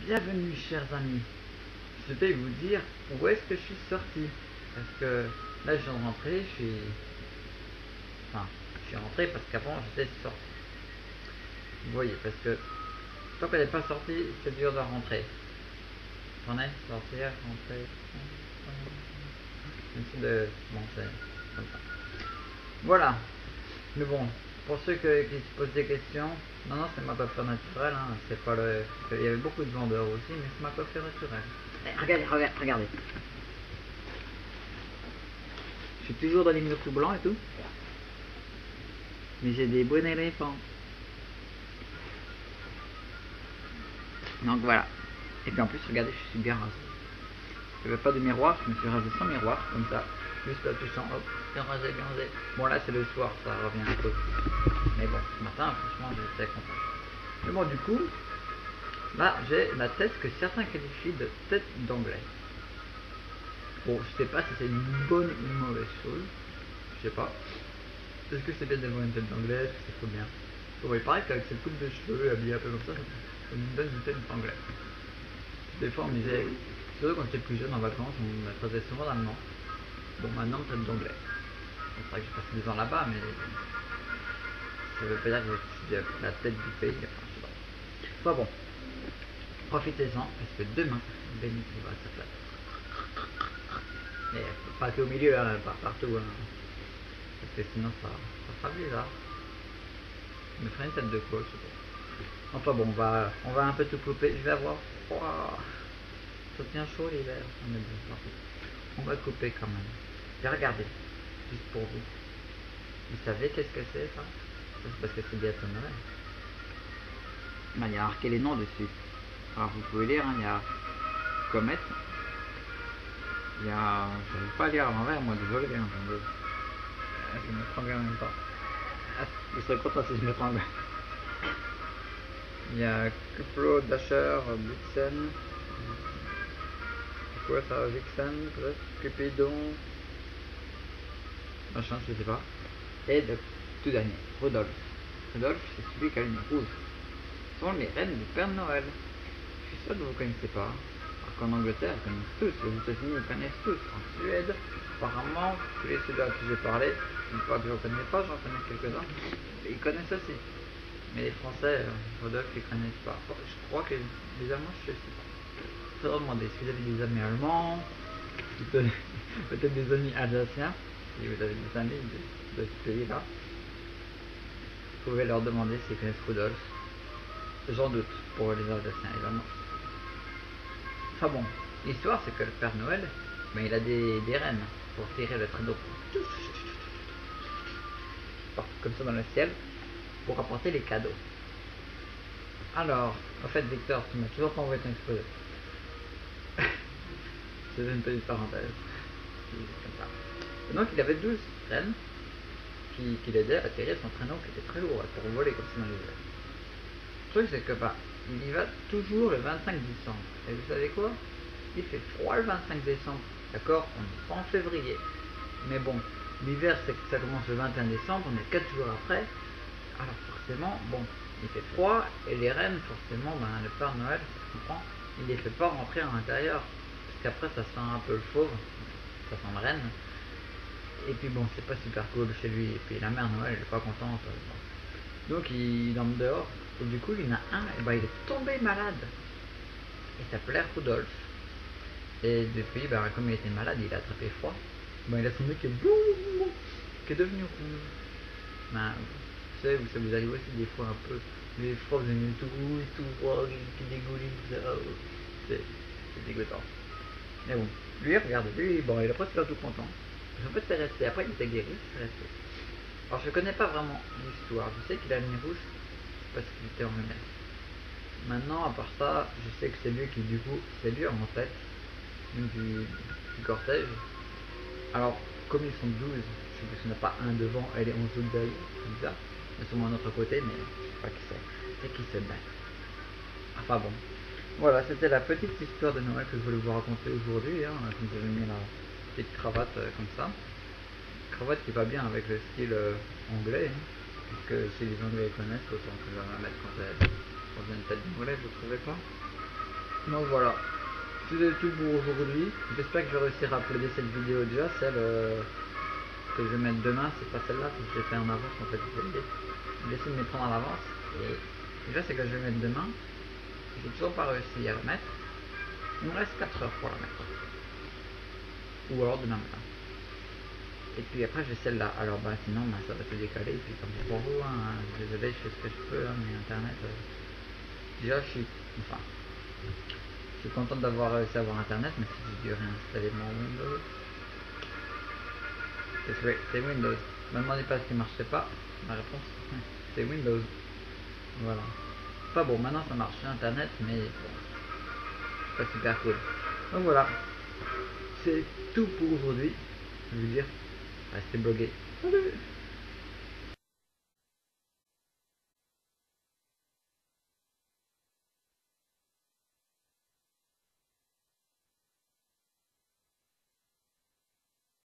Bienvenue chers amis. Je vais vous dire où est-ce que je suis sorti. Parce que là je viens de rentrer, je suis rentré parce qu'avant j'étais sorti. Vous voyez, parce que tant qu'elle n'est pas sortie, c'est dur de rentrer. Attendez, sortir, rentrer. Bon, c'est comme ça. Voilà. Mais bon, pour ceux qui se posent des questions, non, c'est ma coiffure naturelle, hein. C'est pas le. Il y avait beaucoup de vendeurs aussi, mais c'est ma coiffure naturelle. Regardez. Je suis toujours dans les murs tout blancs et tout. Mais j'ai des bonnets éléphants. Donc voilà. Et puis en plus, regardez, je suis bien rasé. Il n'y avait pas de miroir, je me suis rasé sans miroir, comme ça. Juste en touchant, hop, bien rasé. Bon là c'est le soir, ça revient un peu. Mais bon, ce matin, franchement, j'étais content. Mais bon, du coup, là j'ai la tête que certains qualifient de tête d'anglais. Bon, je sais pas si c'est une bonne ou une mauvaise chose. Je sais pas. Est-ce que c'est bien d'avoir une tête d'anglais? Est-ce que c'est trop bien? Bon, il paraît qu'avec cette coupe de cheveux habillée un peu comme ça me donne une tête d'anglais. Des fois on me disait, surtout quand j'étais plus jeune en vacances, on me faisait souvent d'allemand. Bon, maintenant tête d'anglais. C'est vrai que j'ai passé 2 ans là-bas, mais ça veut pas dire que je suis la tête du pays. Enfin, je sais pas. Enfin bon, profitez-en parce que demain, Benny va à sa place. Et pas qu'au milieu, hein, partout. Hein. Parce que sinon ça sera bizarre. Je me ferai une tête de quoi, je sais pas. Enfin bon, on va un peu tout couper. Je vais avoir froid. Ça tient chaud l'hiver. On va couper quand même. Et regardez, juste pour vous. Vous savez qu'est-ce que c'est ça? C'est parce que c'est bientôt Noël. Ben, il y a marqué les noms dessus. Alors vous pouvez lire, hein, il y a Comète. Il y a. Je ne vais pas lire à l'envers, moi, désolé. Hein, je me prends en même temps. Vous serez content si je me prends. Il y a Kuplo, Dasher, Blitzen. C'est quoi ça? Vixen, peut-être? Cupidon. Machin, je sais pas. Et le tout dernier, Rudolph. Rudolph, c'est celui qui a le nez rouge. Ce sont les reines du Père Noël. Je suis sûr que vous ne connaissez pas. Alors qu'en Angleterre, ils connaissent tous. Les États-Unis, ils connaissent tous. En Suède, apparemment, tous les Suédois à qui j'ai parlé, une fois que je ne connais pas, j'en connais quelques-uns, ils connaissent aussi. Mais les Français, Rudolph, ils connaissent pas. Bon, je crois que les Allemands, je sais pas. Il faudra demander si vous avez des amis allemands, peut-être des amis alsaciens, si vous avez des amis de ce pays-là. Vous pouvez leur demander s'ils connaissent Rudolph. J'en doute pour les Alsaciens et les Allemands. Enfin bon, l'histoire c'est que le Père Noël, ben, il a des rennes pour tirer le traîneau. Comme ça dans le ciel, pour apporter les cadeaux. Alors, en fait Victor, tu m'as toujours pas envoyé ton exposé. C'est une petite parenthèse. Comme ça. Et donc il avait 12 rennes qui l'aidaient à atterrir son traîneau qui était très lourd pour voler comme ça dans les airs. Le truc c'est que il y va toujours le 25 décembre. Et vous savez quoi? Il fait froid le 25 décembre. D'accord? On n'est pas en février. Mais bon, l'hiver c'est que ça commence le 21 décembre, on est 4 jours après. Alors forcément, bon, il fait froid et les rennes, forcément, le Père Noël, ça se comprend, il les fait pas rentrer à l'intérieur. Parce qu'après ça sent un peu le fauve, ça sent le renne. Et puis bon, c'est pas super cool chez lui. Et puis la mère Noël, elle est pas contente. Donc il dorme dehors. Et du coup, il y en a un, et il est tombé malade. Il s'appelait Rudolph. Et depuis, comme il était malade, il a attrapé froid. Il a son nez qui est devenu rouge. Vous savez, ça vous arrive aussi des fois un peu. Les froids, vous avez tout rouge, tout froid, qui dégouline, c'est dégoûtant. Mais bon, lui, regardez, lui, il a presque l'air tout content. En fait, c'est resté. Après, il était guéri, c'est resté. Alors, je connais pas vraiment l'histoire. Je sais qu'il a le nez rouge parce qu'il était en MS. Maintenant, à part ça, je sais que c'est lui qui, du coup, c'est lui en tête du cortège. Alors, comme ils sont 12, je sais qu'il n'y en a pas un devant et les 11 autres derrière, comme ça. Ils sont à notre côté, mais je sais pas qui c'est. C'est qui se bat. Enfin bon. Voilà, c'était la petite histoire de Noël que je voulais vous raconter aujourd'hui. Hein. Vous avez mis la petite cravate comme ça. Cravate qui va bien avec le style anglais. Hein. Parce que si les Anglais les connaissent, autant que je vais la mettre quand j'ai une tête d'anglais, vous trouvez pas? Donc voilà, c'est tout pour aujourd'hui. J'espère que je vais réussir à uploader cette vidéo déjà, celle que je vais mettre demain, c'est pas celle-là, parce que je l'ai fait en avance en fait. Je vais essayer de me prendre en avance. Et déjà c'est que je vais mettre demain. J'ai toujours pas réussi à la mettre. Il me reste 4 heures pour la mettre. Ou alors demain matin. Et puis après j'ai celle-là. Alors bah sinon bah, ça va se décaler. Et puis comme c'est pour vous, hein, désolé, je fais ce que je peux, hein, mais internet. Déjà je suis content d'avoir réussi à avoir internet, mais si j'ai dû réinstaller mon Windows. C'est Windows. Ne me demandez pas ce qui marcherait pas. Ma réponse, c'est Windows. Voilà. Pas bon, maintenant ça marche sur internet, mais bon, pas super cool. Donc voilà. C'est tout pour aujourd'hui. Je veux dire, restez blogué. Salut!